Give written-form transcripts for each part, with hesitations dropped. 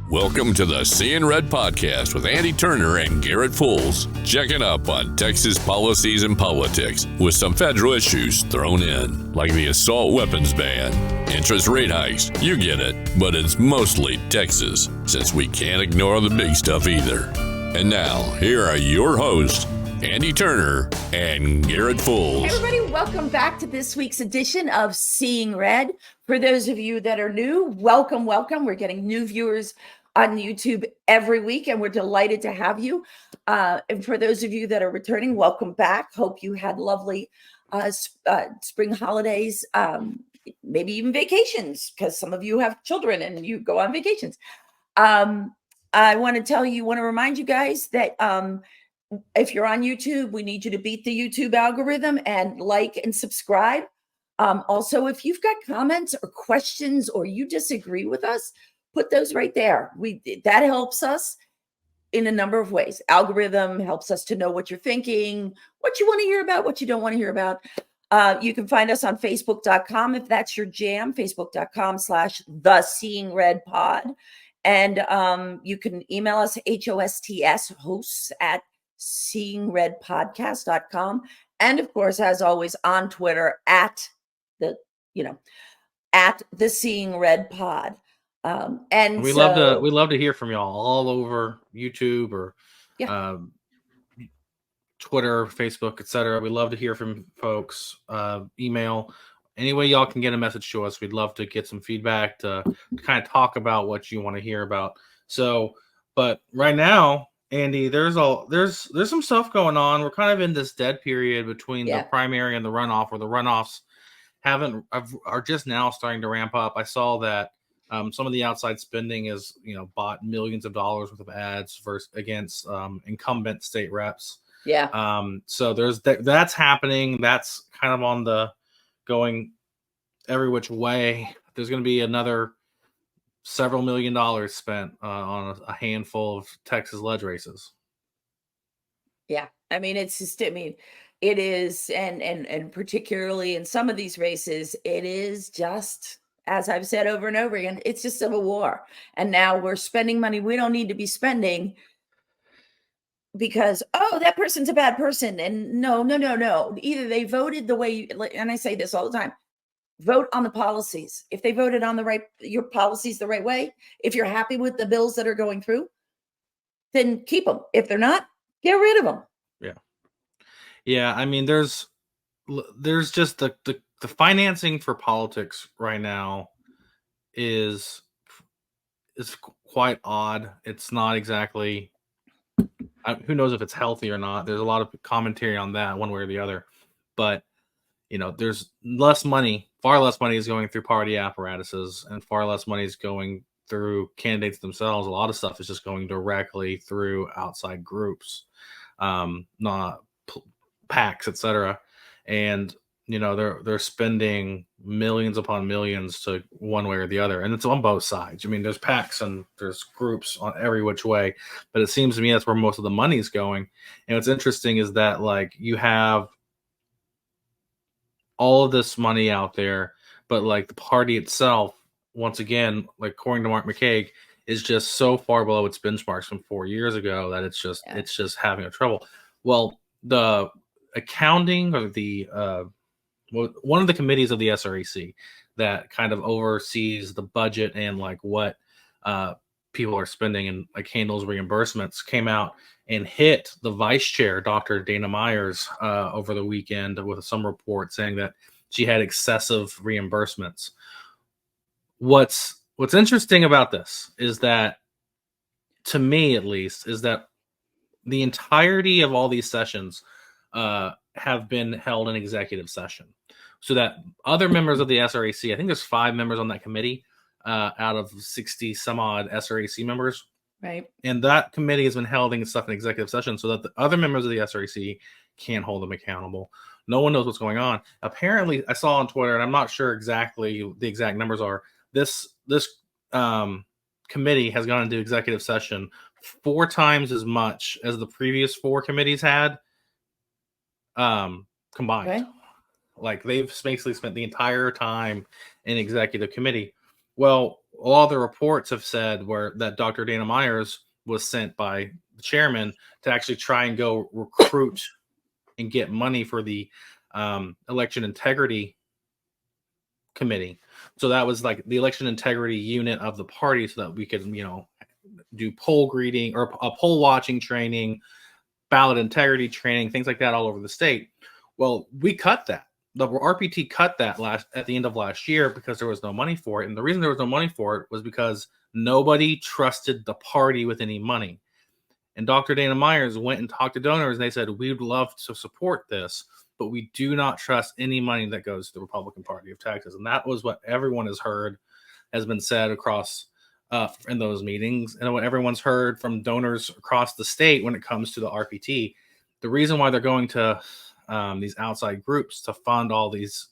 Welcome to the Seeing Red podcast with Andi Turner and Garrett Fulce, checking up on Texas policies and politics with some federal issues thrown in, like the assault weapons ban, interest rate hikes, you get it, but it's mostly Texas, since we can't ignore the big stuff either. And now, here are your hosts, Andi Turner and Garrett Fulce. Hey everybody, welcome back to this week's edition of Seeing Red. For those of you that are new, welcome. We're getting new viewers on YouTube every week, and we're delighted to have you. And for those of you that are returning, welcome back. Hope you had lovely spring holidays, maybe even vacations, because some of you have children and you go on vacations. I want to remind you guys that if you're on YouTube, we need you to beat the YouTube algorithm and like and subscribe. Also, if you've got comments or questions or you disagree with us, put those right there. That helps us in a number of ways. Algorithm helps us to know what you're thinking, what you want to hear about, what you don't want to hear about. You can find us on Facebook.com if that's your jam, Facebook.com/TheSeeingRedPod. And you can email us hosts at seeingredpodcast.com. And of course, as always, on Twitter at the Seeing Red Pod. And we love to hear from y'all all over YouTube or Twitter, Facebook, etc. We love to hear from folks. Email, any way y'all can get a message to us. We'd love to get some feedback to kind of talk about what you want to hear about. So, but right now, Andi, there's some stuff going on. We're kind of in this dead period between the primary and the runoff, where the runoffs are just now starting to ramp up. I saw that some of the outside spending is, bought millions of dollars worth of ads against incumbent state reps. Yeah. So there's that's happening. That's kind of on the going every which way. There's going to be another several $1 million spent on a handful of Texas ledge races. Yeah. It is, and particularly in some of these races, it is just, as I've said over and over again, it's just civil war. And now we're spending money we don't need to be spending because, that person's a bad person. And no. Either they voted the way, and I say this all the time, vote on the policies. If they voted on your policies the right way, if you're happy with the bills that are going through, then keep them. If they're not, get rid of them. Yeah. There's just the financing for politics right now is quite odd. It's not exactly, who knows if it's healthy or not. There's a lot of commentary on that one way or the other, but there's far less money is going through party apparatuses, and far less money is going through candidates themselves. A lot of stuff is just going directly through outside groups, not PACs, etc. And they're spending millions upon millions to one way or the other, and it's on both sides. There's PACs and there's groups on every which way, but it seems to me that's where most of the money is going. And what's interesting is that you have all of this money out there, but the party itself, once again, according to Mark McCaig, is just so far below its benchmarks from 4 years ago that it's just having a trouble. Well, the accounting or one of the committees of the SREC that kind of oversees the budget and what people are spending and handles reimbursements came out and hit the vice chair, Dr. Dana Myers, over the weekend with some report saying that she had excessive reimbursements. What's interesting about this is that, to me at least, is that the entirety of all these sessions have been held in executive session, so that other members of the SREC, I think there's 5 members on that committee out of 60 some odd SREC members. Right. And that committee has been holding stuff in executive session so that the other members of the SREC can't hold them accountable. No one knows what's going on. Apparently, I saw on Twitter, and I'm not sure exactly the exact numbers are, this committee has gone into executive session 4 times as much as the previous 4 committees had combined. Okay. They've basically spent the entire time in executive committee. Well, all the reports have said that Dr. Dana Myers was sent by the chairman to actually try and go recruit and get money for the election integrity committee. So that was like the election integrity unit of the party, so that we could, do poll greeting or a poll watching training, ballot integrity training, things like that all over the state. Well, we cut that. The RPT cut that at the end of last year because there was no money for it. And the reason there was no money for it was because nobody trusted the party with any money. And Dr. Dana Myers went and talked to donors, and they said, we'd love to support this, but we do not trust any money that goes to the Republican Party of Texas. And that was what everyone has been said across in those meetings, and what everyone's heard from donors across the state when it comes to the RPT. The reason why they're going to these outside groups to fund all these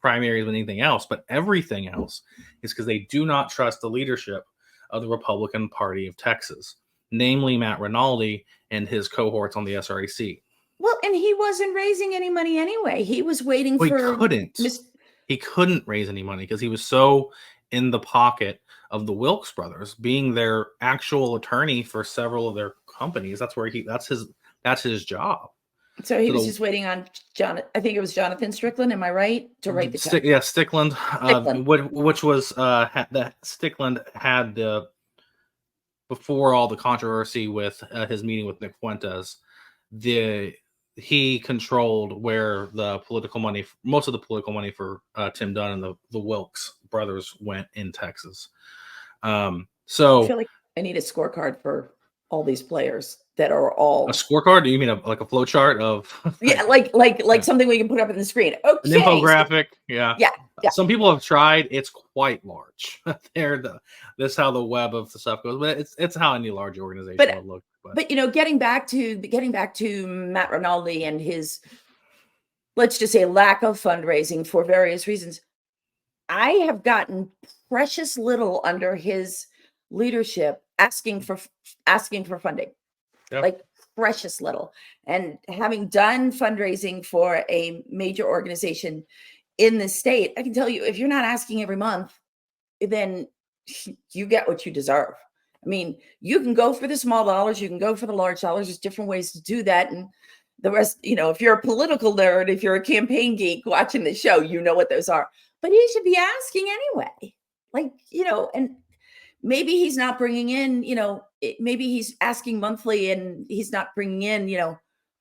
primaries and anything else, but everything else, is because they do not trust the leadership of the Republican Party of Texas, namely Matt Rinaldi and his cohorts on the SREC. Well, and he wasn't raising any money anyway. He was waiting for... He couldn't raise any money because he was so in the pocket of the Wilkes brothers, being their actual attorney for several of their companies. That's his job. So he was just waiting on I think it was Jonathan Strickland. Am I right? To write the check? Yeah, Strickland. Which was that Strickland had before all the controversy with his meeting with Nick Fuentes. He controlled where the political money, most of the political money for Tim Dunn and the Wilkes brothers went in Texas. So I feel like I need a scorecard for all these players that are all... A scorecard? Do you mean like a flow chart of... Yeah, like something we can put up on the screen. Okay. An infographic. Yeah. Some people have tried. It's quite large. This is how the web of the stuff goes, but it's how any large organization will look. But getting back to Matt Rinaldi and his, let's just say, lack of fundraising for various reasons, I have gotten precious little under his leadership asking for funding. Yep. Like precious little. And having done fundraising for a major organization in the state, I can tell you, if you're not asking every month, then you get what you deserve. I mean, you can go for the small dollars, you can go for the large dollars. There's different ways to do that. And the rest, if you're a political nerd, if you're a campaign geek watching the show, you know what those are. But he should be asking anyway. And maybe he's not bringing in, maybe he's asking monthly and he's not bringing in,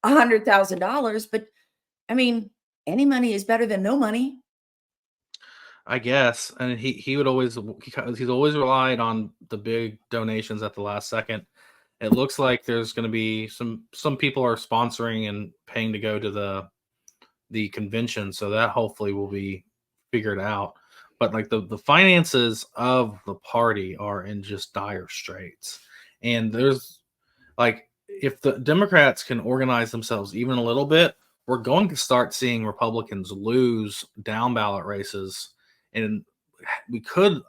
$100,000. But I mean, any money is better than no money. I guess. And he's always relied on the big donations at the last second. It looks like there's going to be some people are sponsoring and paying to go to the convention. So that hopefully will be figured out. But like the finances of the party are in just dire straits. And there's like, if the Democrats can organize themselves even a little bit, we're going to start seeing Republicans lose down ballot races. And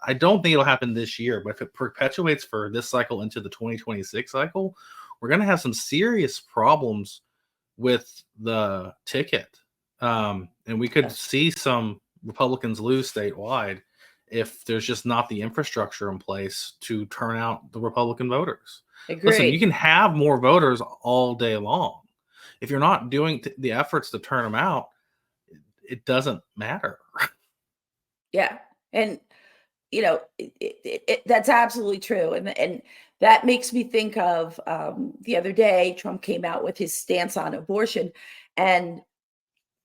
I don't think it'll happen this year, but if it perpetuates for this cycle into the 2026 cycle, we're going to have some serious problems with the ticket. And we could see some Republicans lose statewide if there's just not the infrastructure in place to turn out the Republican voters. Agreed. Listen, you can have more voters all day long. If you're not doing the efforts to turn them out, it doesn't matter. Yeah. And, that's absolutely true. And that makes me think of the other day, Trump came out with his stance on abortion. And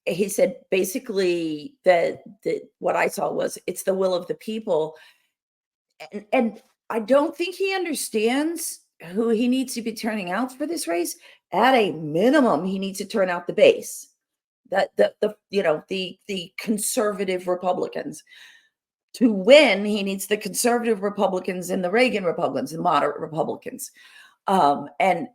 he said, basically, that what I saw was it's the will of the people. And I don't think he understands who he needs to be turning out for this race. At a minimum, he needs to turn out the base, the conservative Republicans. To win, he needs the conservative Republicans and the Reagan Republicans and moderate Republicans. And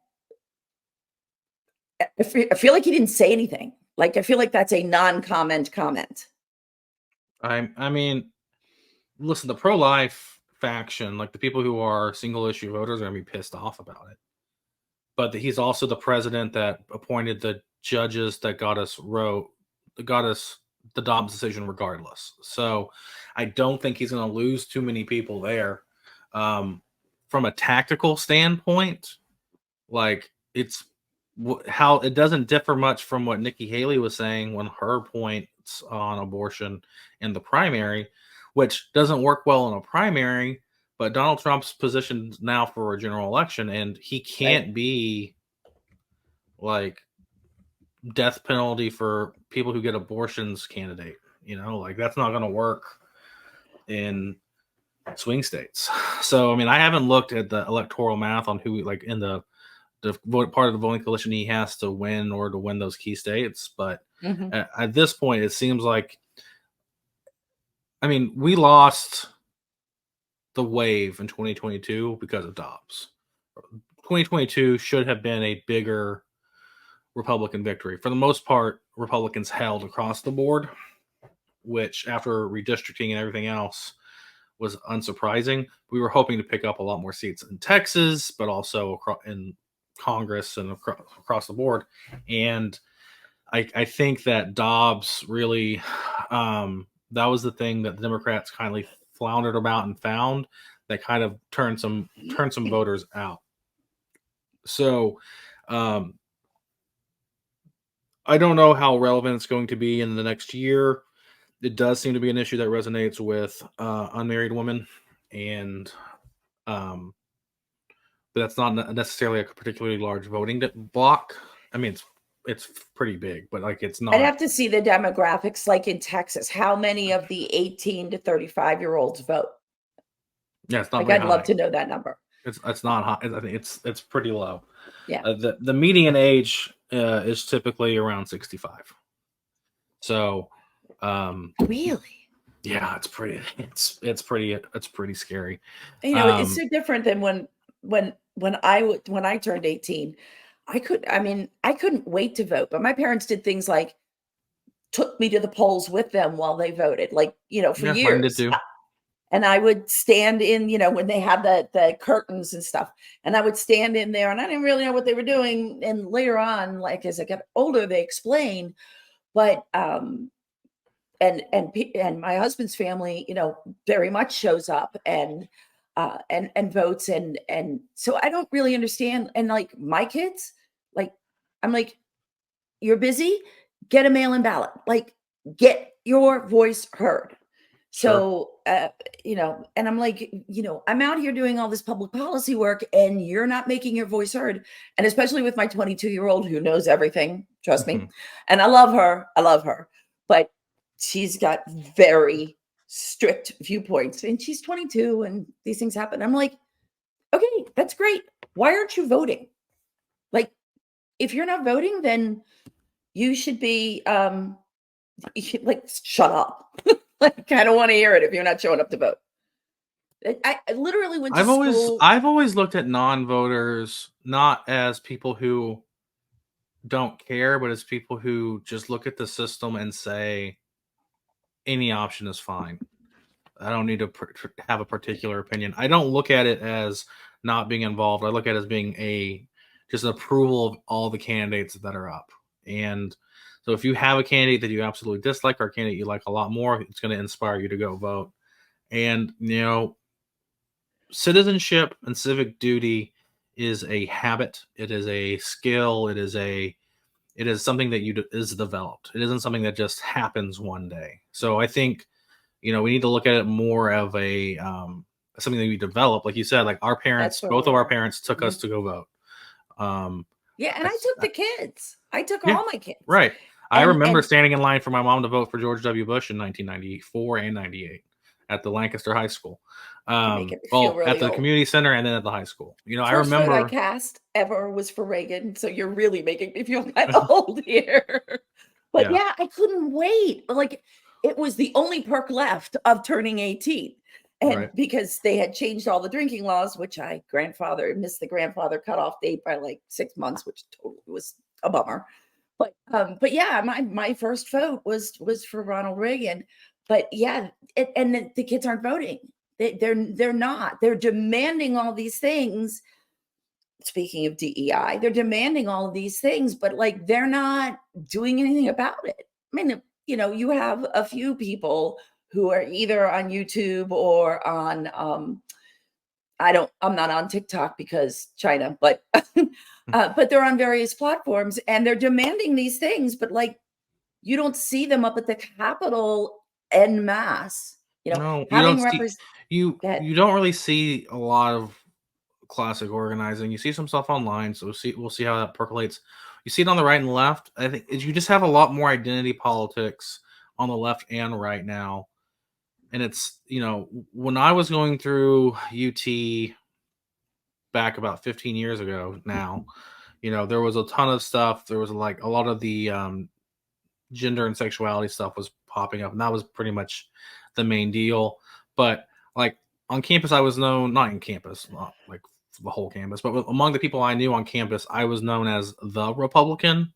I feel like he didn't say anything. Like, I feel like that's a non-comment comment. I mean, listen, the pro-life faction, like the people who are single issue voters, are going to be pissed off about it. But he's also the president that appointed the judges that got us the Dobbs decision regardless. So I don't think he's going to lose too many people there. From a tactical standpoint, like it's how it doesn't differ much from what Nikki Haley was saying when her points on abortion in the primary, which doesn't work well in a primary, but Donald Trump's position now for a general election, and he can't be like death penalty for people who get abortions candidate. Like that's not going to work in swing states. So, I mean, I haven't looked at the electoral math on who, like, in the part of the voting coalition he has to win or to win those key states. But at this point, it seems like, I mean, we lost the wave in 2022 because of Dobbs. 2022 should have been a bigger Republican victory. For the most part, Republicans held across the board, which after redistricting and everything else was unsurprising. We were hoping to pick up a lot more seats in Texas, but also in Congress and across the board. And I think that Dobbs really, that was the thing that the Democrats kindly floundered about and found that kind of turned some voters out. So I don't know how relevant it's going to be in the next year. It does seem to be an issue that resonates with unmarried women, and but that's not necessarily a particularly large voting block. I mean, it's pretty big, but like it's not. I'd have to see the demographics, like in Texas. How many of the 18 to 35-year-olds vote? Yeah, it's not. Like, I'd love to know that number. It's not high. I think it's pretty low. Yeah. The median age is typically around 65. So. Really? Yeah, it's pretty scary. It's so different than when I turned 18. I couldn't wait to vote, but my parents did things like took me to the polls with them while they voted, like, for years. Mine did too. And I would stand in, when they had the curtains and stuff, and I would stand in there, and I didn't really know what they were doing. And later on, like as I got older, they explained, but and my husband's family, very much shows up and votes. And so I don't really understand. And like my kids, like, I'm like, you're busy, get a mail-in ballot, like get your voice heard. So, and I'm like, I'm out here doing all this public policy work and you're not making your voice heard. And especially with my 22-year-old who knows everything, trust me. And I love her, but she's got very strict viewpoints and she's 22 and these things happen. I'm like, okay, that's great. Why aren't you voting? Like, if you're not voting, then you should be, like, shut up. Like, I don't want to hear it if you're not showing up to vote. I literally went to school. I've always looked at non-voters not as people who don't care, but as people who just look at the system and say any option is fine. I don't need to have a particular opinion. I don't look at it as not being involved. I look at it as being just an approval of all the candidates that are up. And so if you have a candidate that you absolutely dislike or a candidate you like a lot more, it's going to inspire you to go vote. And, citizenship and civic duty is a habit. It is a skill. It is something that is developed. It isn't something that just happens one day. So I think, we need to look at it more of a something that we develop. Like you said, like our parents, both of our parents took us to go vote. Yeah, and I took the kids. I took all my kids. Right. I remember standing in line for my mom to vote for George W. Bush in 1994 and 98 at the Lancaster High School. At the community center and then at the high school. I remember vote I cast ever was for Reagan. So you're really making me feel kind of old here. But yeah, I couldn't wait. Like, it was the only perk left of turning 18. And because they had changed all the drinking laws, which I missed the grandfather cutoff date by like 6 months, which totally was a bummer. But yeah, my first vote was for Ronald Reagan. But yeah, and the kids aren't voting. They're not. They're demanding all these things. Speaking of DEI, they're demanding all of these things, but like they're not doing anything about it. I mean, you have a few people who are either on YouTube or on I'm not on TikTok because China, but but they're on various platforms and they're demanding these things, but like you don't see them up at the Capitol en masse, No, you don't having see you don't really see a lot of classic organizing. You see some stuff online, so we'll see how that percolates. You see it on the right and left. I think you just have a lot more identity politics on the left and right now. And it's, when I was going through UT back about 15 years ago now, there was a ton of stuff. There was like a lot of the gender and sexuality stuff was popping up, and that was pretty much the main deal. But like on campus, I was known, not in campus, not like the whole campus, but among the people I knew on campus, I was known as the Republican.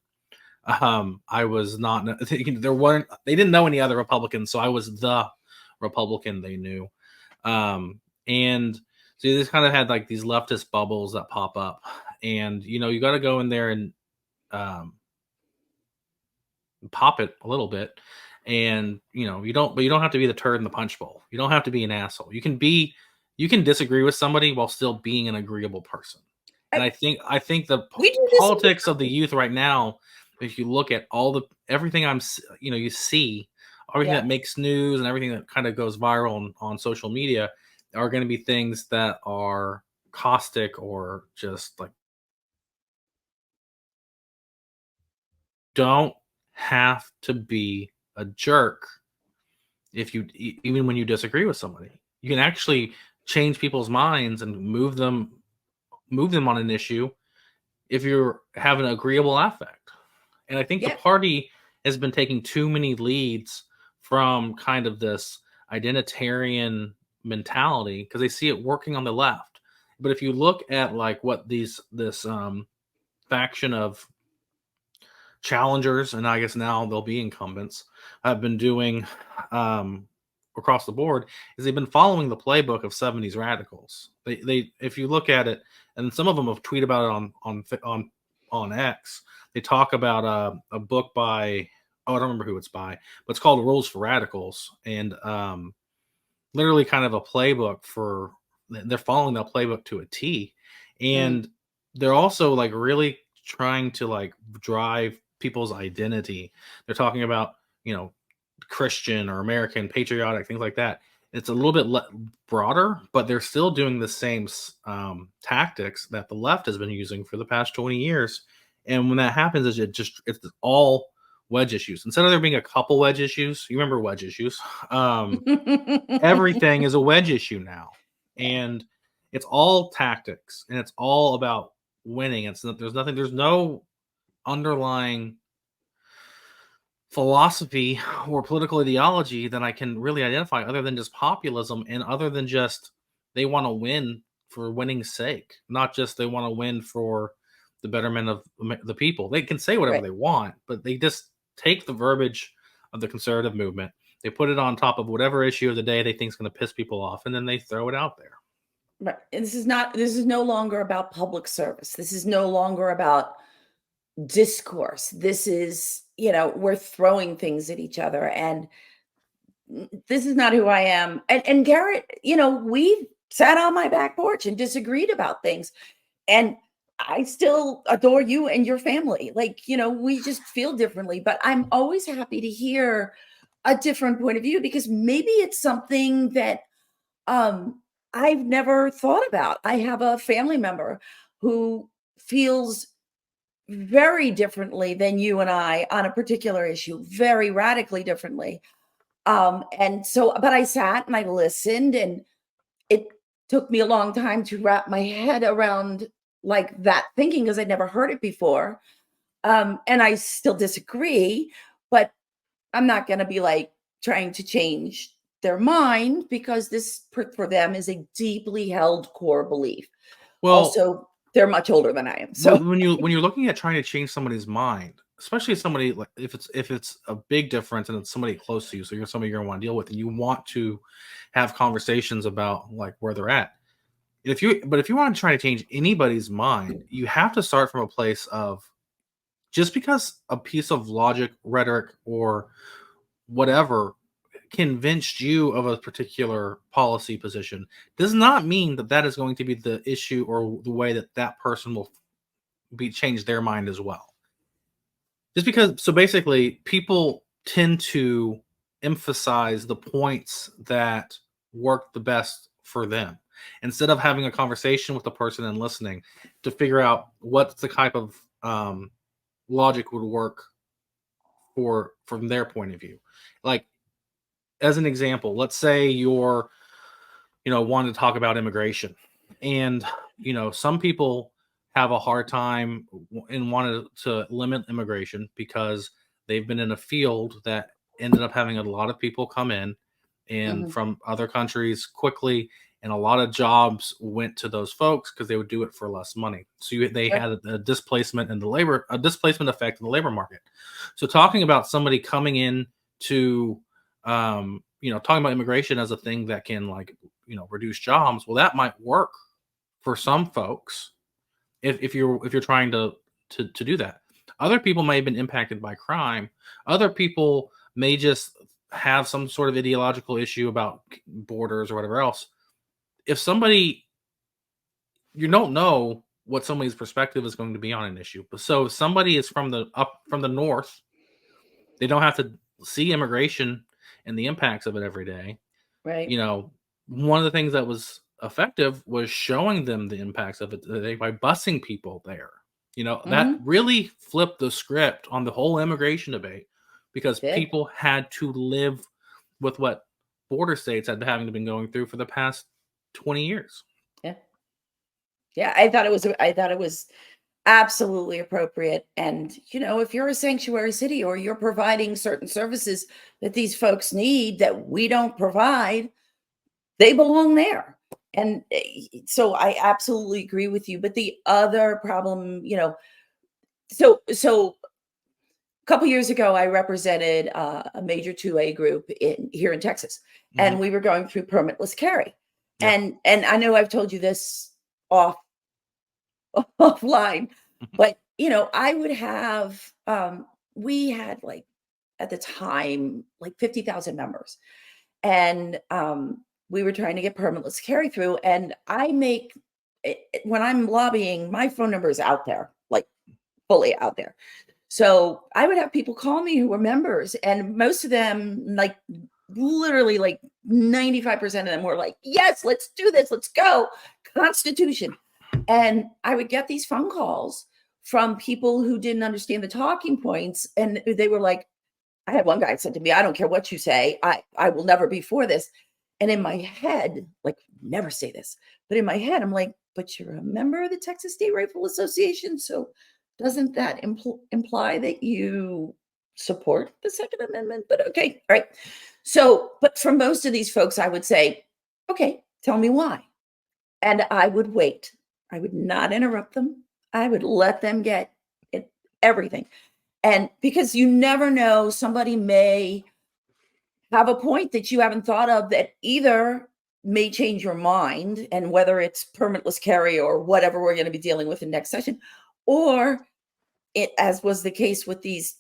I was not, they didn't know any other Republicans, so I was the Republican they knew. And so you just kind of had like these leftist bubbles that pop up, and you got to go in there and pop it a little bit. And you don't have to be the turd in the punch bowl. You don't have to be an asshole. You can disagree with somebody while still being an agreeable person. And I think the politics of the youth right now, if you look at everything you see, everything that makes news and everything that kind of goes viral on social media are going to be things that are caustic or just like, don't have to be a jerk even when you disagree with somebody. You can actually change people's minds and move them on an issue if you have an agreeable affect. And I think the party has been taking too many leads from kind of this identitarian mentality because they see it working on the left. But if you look at like what this faction of challengers, and I guess now they'll be incumbents, have been doing across the board, is they've been following the playbook of 70s radicals. They if you look at it, and some of them have tweeted about it on X, they talk about a book by, I don't remember who it's by, but it's called Rules for Radicals, and literally kind of a playbook they're following that playbook to a T. And they're also like really trying to like drive people's identity. They're talking about, Christian or American, patriotic, things like that. It's a little bit broader, but they're still doing the same tactics that the left has been using for the past 20 years. And when that happens, it's all wedge issues. Instead of there being a couple wedge issues, you remember wedge issues, everything is a wedge issue now. And it's all tactics, and it's all about winning. There's no underlying philosophy or political ideology that I can really identify other than just populism, and other than just they want to win for winning's sake, not just they want to win for the betterment of the people. They can say whatever they want, but they just take the verbiage of the conservative movement, they put it on top of whatever issue of the day they think is going to piss people off, and then they throw it out there. Right. And this is no longer about public service. This is no longer about discourse. This is, we're throwing things at each other, and this is not who I am. And Garrett, we sat on my back porch and disagreed about things, and I still adore you and your family. Like, we just feel differently, but I'm always happy to hear a different point of view, because maybe it's something that I've never thought about. I have a family member who feels very differently than you and I on a particular issue, very radically differently. And so, but I sat and I listened, and it took me a long time to wrap my head around like that thinking, because I'd never heard it before. And I still disagree, but I'm not going to be like trying to change their mind, because this for them is a deeply held core belief. Well, also, they're much older than I am. So when you're looking at trying to change somebody's mind, especially somebody like if it's a big difference and it's somebody close to you, so you're somebody you're going to want to deal with, and you want to have conversations about like where they're at. If you want to try to change anybody's mind, you have to start from a place of, just because a piece of logic, rhetoric, or whatever convinced you of a particular policy position does not mean that that is going to be the issue or the way that that person will change their mind as well. Just because, so basically, people tend to emphasize the points that work the best for them instead of having a conversation with the person and listening to figure out what the type of logic would work from their point of view. Like, as an example, let's say you're, wanting to talk about immigration, and some people have a hard time and wanted to limit immigration because they've been in a field that ended up having a lot of people come in and from other countries quickly, and a lot of jobs went to those folks because they would do it for less money. So they had a displacement in a displacement effect in the labor market. So talking about somebody coming in to talking about immigration as a thing that can reduce jobs, well, that might work for some folks if you're trying to do that. Other people may have been impacted by crime. Other people may just have some sort of ideological issue about borders or whatever else. If somebody, you don't know what somebody's perspective is going to be on an issue. So if somebody is from the north, they don't have to see immigration and the impacts of it every day. Right. One of the things that was effective was showing them the impacts of it by busing people there. That really flipped the script on the whole immigration debate, because people had to live with what border states had been going through for the past 20 years. Yeah. I thought it was absolutely appropriate. And, if you're a sanctuary city or you're providing certain services that these folks need that we don't provide, they belong there. And so I absolutely agree with you. But the other problem, so a couple years ago, I represented a major 2A group here in Texas, and we were going through permitless carry. Yeah. And I know I've told you this offline, but I would have we had at the time 50,000 members, and we were trying to get permitless carry through. And when I'm lobbying, my phone number is out there, fully out there. So I would have people call me who were members, and most of them, literally 95% of them were like, yes, let's do this. Let's go. Constitution. And I would get these phone calls from people who didn't understand the talking points. And they were like, I had one guy said to me, I don't care what you say. I will never be for this. And in my head, never say this, but in my head, I'm like, but you're a member of the Texas State Rifle Association. So doesn't that imply that you support the Second Amendment? But okay. All right. So, but for most of these folks, I would say, okay, tell me why. And I would wait. I would not interrupt them. I would let them get everything. And because you never know, somebody may have a point that you haven't thought of that either may change your mind, and whether it's permitless carry or whatever we're going to be dealing with in next session, or it, as was the case with these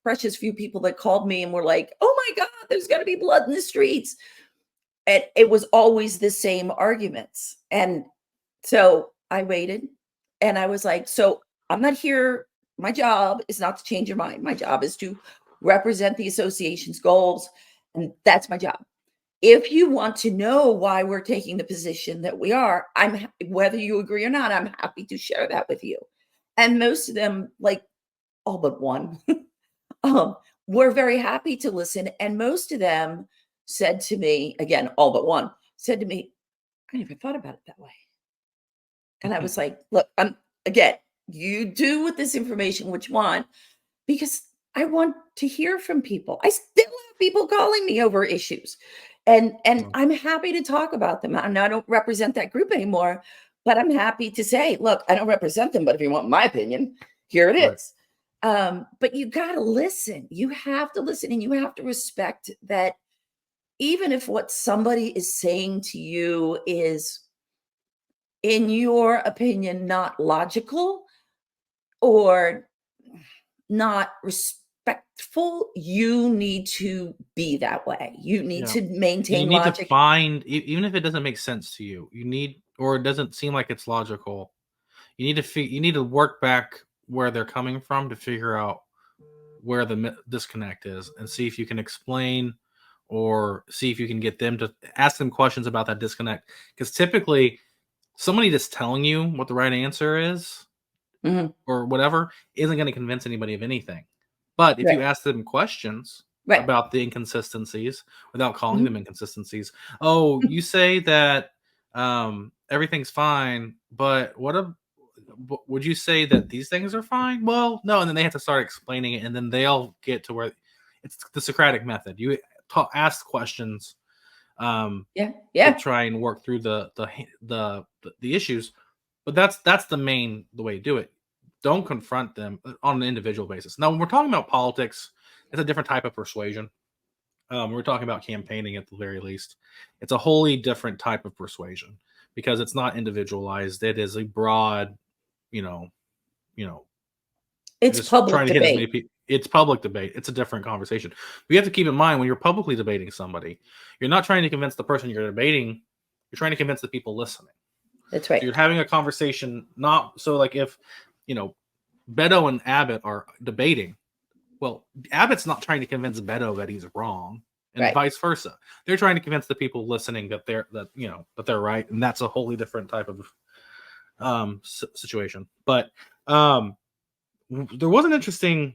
precious few people that called me and were like, oh my God, there's going to be blood in the streets. And it was always the same arguments. And so I waited, and I was like, so I'm not here. My job is not to change your mind. My job is to represent the association's goals. And that's my job. If you want to know why we're taking the position that we are, whether you agree or not, I'm happy to share that with you. And most of them, all but one, were very happy to listen. And most of them said to me, again, all but one, said to me, I never thought about it that way. And I was like, look, again, you do with this information what you want, because I want to hear from people. I still have people calling me over issues. And I'm happy to talk about them. I don't represent that group anymore, but I'm happy to say, look, I don't represent them, but if you want my opinion, here it is. But you got to listen. You have to listen, and you have to respect that even if what somebody is saying to you is, in your opinion, not logical or not respectful, you need to be that way. You need to maintain you need logic. to find, even if it doesn't make sense to you, or it doesn't seem like it's logical, you need to work back where they're coming from to figure out where the disconnect is, and see if you can explain, or see if you can get them to ask them questions about that disconnect. Because typically somebody just telling you what the right answer is, or whatever, isn't going to convince anybody of anything. But if you ask them questions about the inconsistencies without calling them inconsistencies, you say that everything's fine, but would you say that these things are fine? Well, no. And then they have to start explaining it, and then they'll get to where it's the Socratic method. You ask questions, to try and work through the issues. But that's the way to do it. Don't confront them on an individual basis. Now, when we're talking about politics, it's a different type of persuasion. We're talking about campaigning at the very least. It's a wholly different type of persuasion, because it's not individualized. It is a broad, it's public debate. It's public debate. It's a different conversation. But you have to keep in mind, when you're publicly debating somebody, you're not trying to convince the person you're debating. You're trying to convince the people listening. That's right. So you're having a conversation, like if, Beto and Abbott are debating. Well, Abbott's not trying to convince Beto that he's wrong, and vice versa. They're trying to convince the people listening that they're right, and that's a wholly different type of situation. But there was an interesting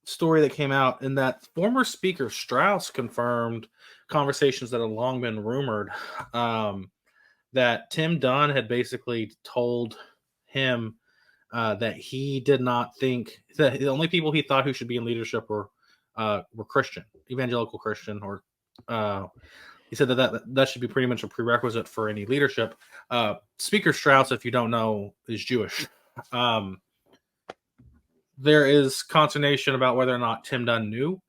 story that came out, in that former Speaker Strauss confirmed conversations that had long been rumored, that Tim Dunn had basically told him that he did not think that the only people he thought who should be in leadership were Christian, evangelical Christian, or he said that should be pretty much a prerequisite for any leadership. Speaker Strauss, if you don't know, is Jewish. There is consternation about whether or not Tim Dunn knew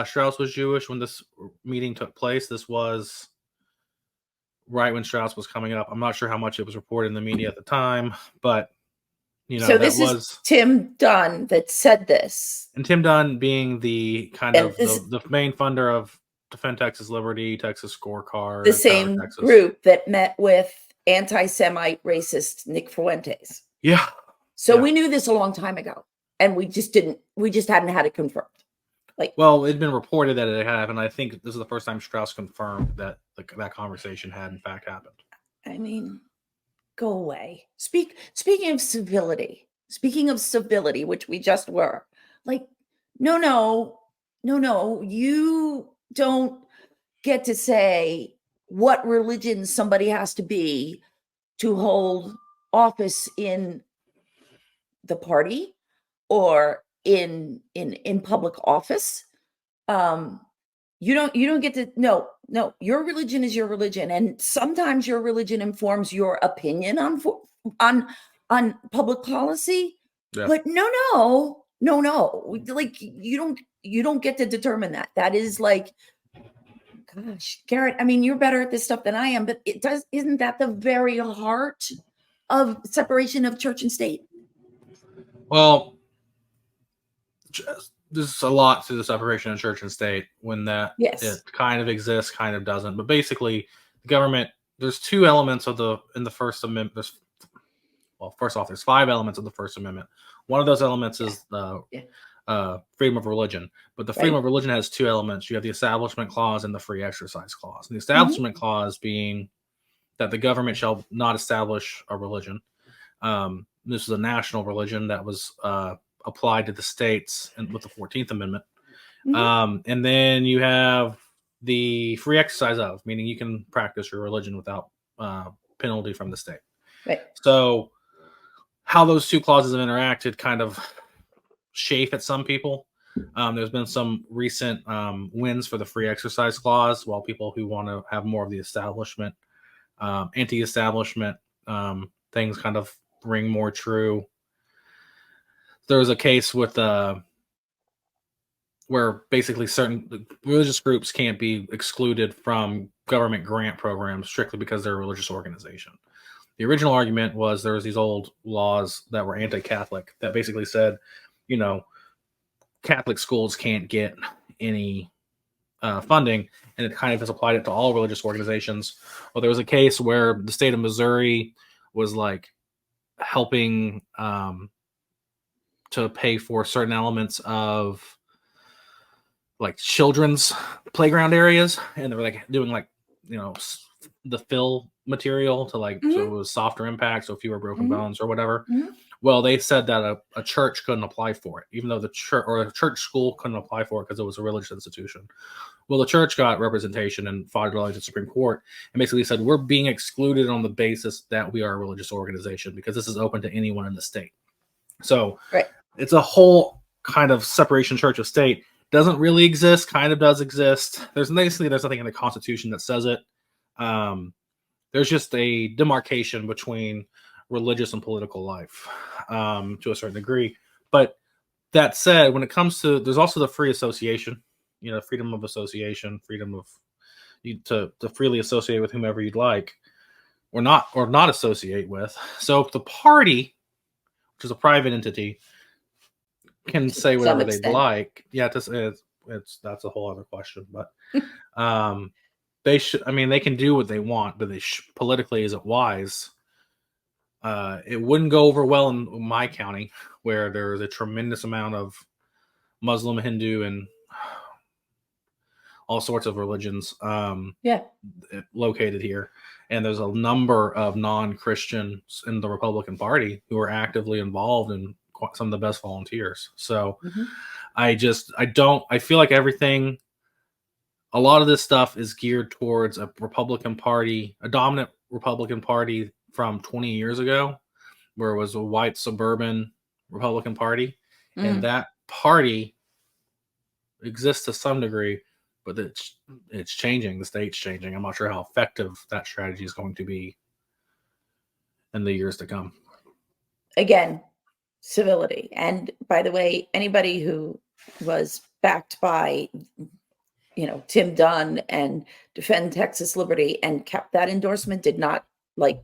Strauss was Jewish when this meeting took place. This was right when Strauss was coming up. I'm not sure how much it was reported in the media at the time, but so this is Tim Dunn that said this. And Tim Dunn being the kind of the main funder of Defend Texas Liberty, Texas Scorecard. The same group that met with anti-Semite racist Nick Fuentes. Yeah. So we knew this a long time ago, and we just hadn't had it confirmed. It'd been reported that it had, and I think this is the first time Strauss confirmed that that conversation had in fact happened. I mean, go away. Speaking of civility, which we just were, no, you don't get to say what religion somebody has to be to hold office in the party or in public office. You don't get to. No, your religion is your religion, and sometimes your religion informs your opinion on public policy. Yeah. But no, you don't get to determine that. That is gosh, Garrett, I mean, you're better at this stuff than I am, but isn't that the very heart of separation of church and state? Well, there's a lot to the separation of church and state, when it kind of exists, kind of doesn't. But basically, the government, there's two elements in the First Amendment. First off, there's 5 elements of the First Amendment. One of those elements is the freedom of religion. But the freedom of religion has 2 elements. You have the Establishment Clause and the Free Exercise Clause. And the Establishment Clause being that the government shall not establish a religion. This is a national religion that was applied to the states with the 14th Amendment. And then you have the free exercise of, meaning you can practice your religion without penalty from the state. Right. So how those 2 clauses have interacted kind of chafe at some people. There's been some recent wins for the free exercise clause, while people who want to have more of the establishment, anti-establishment things kind of ring more true. There was a case with where basically certain religious groups can't be excluded from government grant programs strictly because they're a religious organization. The original argument was there was these old laws that were anti-Catholic that basically said, Catholic schools can't get any funding, and it kind of has applied it to all religious organizations. Well, there was a case where the state of Missouri was like helping to pay for certain elements of like children's playground areas, and they were like doing like, you know, the fill material to like, so it was softer impact, so fewer broken bones or whatever. Well, they said that a church couldn't apply for it, even though the church or a church school couldn't apply for it because it was a religious institution. Well, the church got representation and fought it all to the Supreme Court and basically said, we're being excluded on the basis that we are a religious organization because this is open to anyone in the state. So it's a whole kind of separation church of state. Doesn't really exist, kind of does exist. There's nothing in the Constitution that says it. There's just a demarcation between religious and political life to a certain degree. But that said, when it comes to, there's also the free association, you know, freedom of association, freedom of to freely associate with whomever you'd like, or not associate with. So if the party, which is a private entity, can say whatever they'd like, that's a whole other question. But they should. I mean, they can do what they want, but politically, is it wise? It wouldn't go over well in my county, where there is a tremendous amount of Muslim, Hindu, and all sorts of religions located here. And there's a number of non-Christians in the Republican Party who are actively involved in some of the best volunteers. So I feel like everything, a lot of this stuff is geared towards a Republican Party, a dominant Republican Party from 20 years ago, where it was a white suburban Republican Party. And that party exists to some degree, but it's changing. The state's changing. I'm not sure how effective that strategy is going to be in the years to come. Again, civility. And by the way, anybody who was backed by, you know, Tim Dunn and Defend Texas Liberty and kept that endorsement did not like,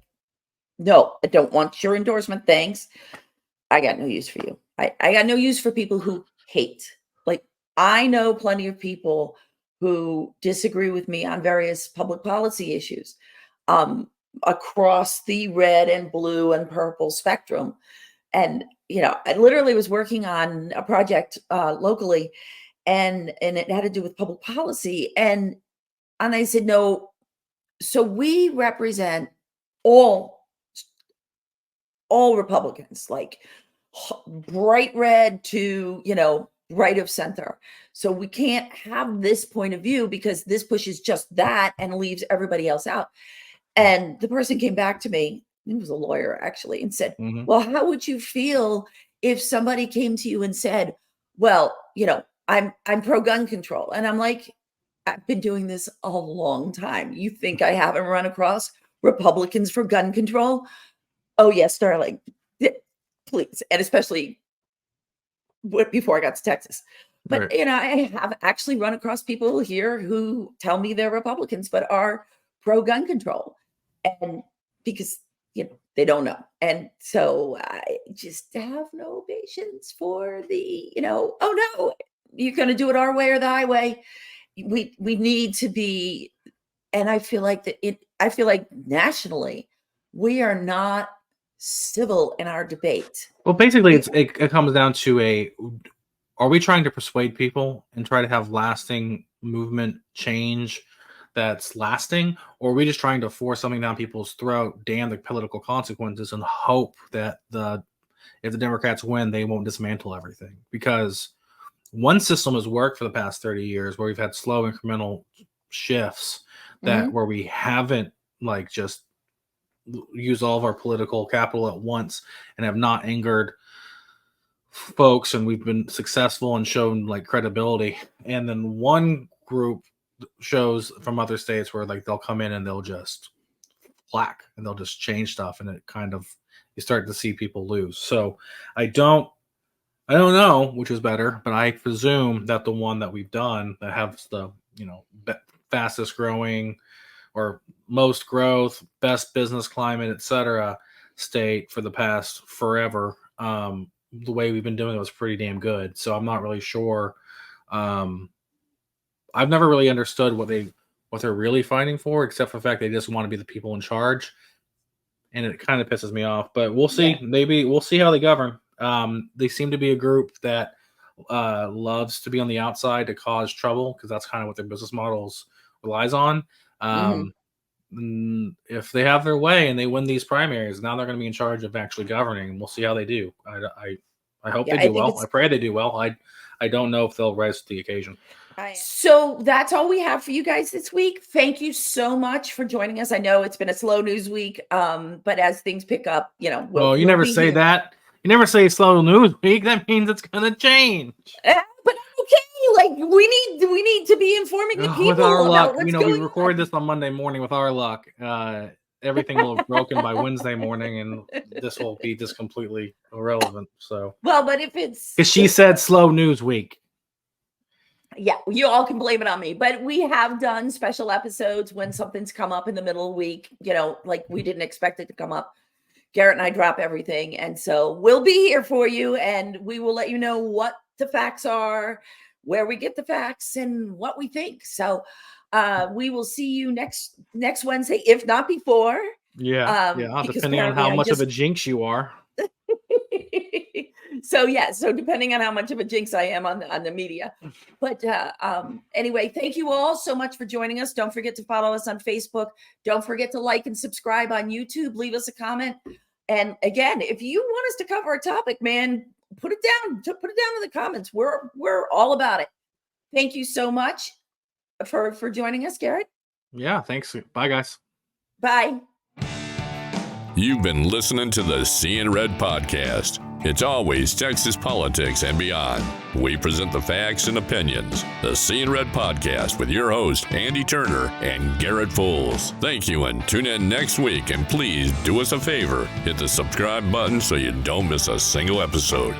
no, I don't want your endorsement. Thanks. I got no use for you. I got no use for people who hate. Like, I know plenty of people who disagree with me on various public policy issues across the red and blue and purple spectrum. And, you know, I literally was working on a project locally, and it had to do with public policy. And I said, no, so we represent all Republicans, like bright red to, you know, right of center. So we can't have this point of view because this pushes just that and leaves everybody else out. And the person came back to me, he was a lawyer actually, and said, well, how would you feel if somebody came to you and said, well, you know, I'm pro gun control? And I'm like, I've been doing this a long time. You think I haven't run across Republicans for gun control? Oh yes, darling, please. And especially before I got to Texas. But, you know, I have actually run across people here who tell me they're Republicans, but are pro gun control. And because, you know, they don't know. And so I just have no patience for the, you know, oh no, you're going to do it our way or the highway. We need to be, and I feel like I feel like nationally, we are not civil in our debate. Well, basically, it comes down to are we trying to persuade people and try to have lasting movement change that's lasting, or are we just trying to force something down people's throat, damn the political consequences, and hope that if the Democrats win, they won't dismantle everything? Because one system has worked for the past 30 years where we've had slow incremental shifts that where we haven't like just use all of our political capital at once and have not angered folks, and we've been successful and shown like credibility. And then one group shows from other states where like they'll come in and they'll just flack and they'll just change stuff, and it kind of, you start to see people lose. So I don't know which is better, but I presume that the one that we've done that has the, you know, fastest growing or most growth, best business climate, etc., state for the past forever, the way we've been doing it was pretty damn good. So I'm not really sure. I've never really understood what they're really fighting for, except for the fact they just want to be the people in charge. And it kind of pisses me off, but we'll see. Yeah. Maybe we'll see how they govern. They seem to be a group that loves to be on the outside to cause trouble, because that's kind of what their business models relies on. If they have their way and they win these primaries, now they're going to be in charge of actually governing, and we'll see how they do. I hope they do well. I pray they do well. I don't know if they'll rise to the occasion. So that's all we have for you guys this week. Thank you so much for joining us. I know it's been a slow news week, but as things pick up, well, you never say that. You never say slow news week. That means it's going to change. But okay, like we need to be informing the people with our about luck. what's going We record this on Monday morning. With our luck, everything will have broken by Wednesday morning, and this will be just completely irrelevant. So, well, but if it's because she said slow news week. Yeah, you all can blame it on me, but we have done special episodes when something's come up in the middle of the week, like we didn't expect it to come up. Garrett and I drop everything. And so we'll be here for you, and we will let you know what the facts are, where we get the facts, and what we think. So we will see you next Wednesday, if not before. Yeah, depending on how much of a jinx you are. So depending on how much of a jinx I am on the media. But anyway, thank you all so much for joining us. Don't forget to follow us on Facebook. Don't forget to like and subscribe on YouTube. Leave us a comment. And again, if you want us to cover a topic, man, put it down. Put it down in the comments. We're all about it. Thank you so much for joining us, Garrett. Yeah, thanks. Bye, guys. Bye. You've been listening to the Seeing Red podcast. It's always Texas politics and beyond. We present the facts and opinions. The Seeing Red podcast with your host, Andi Turner and Garrett Fulce. Thank you, and tune in next week. And please do us a favor, hit the subscribe button so you don't miss a single episode.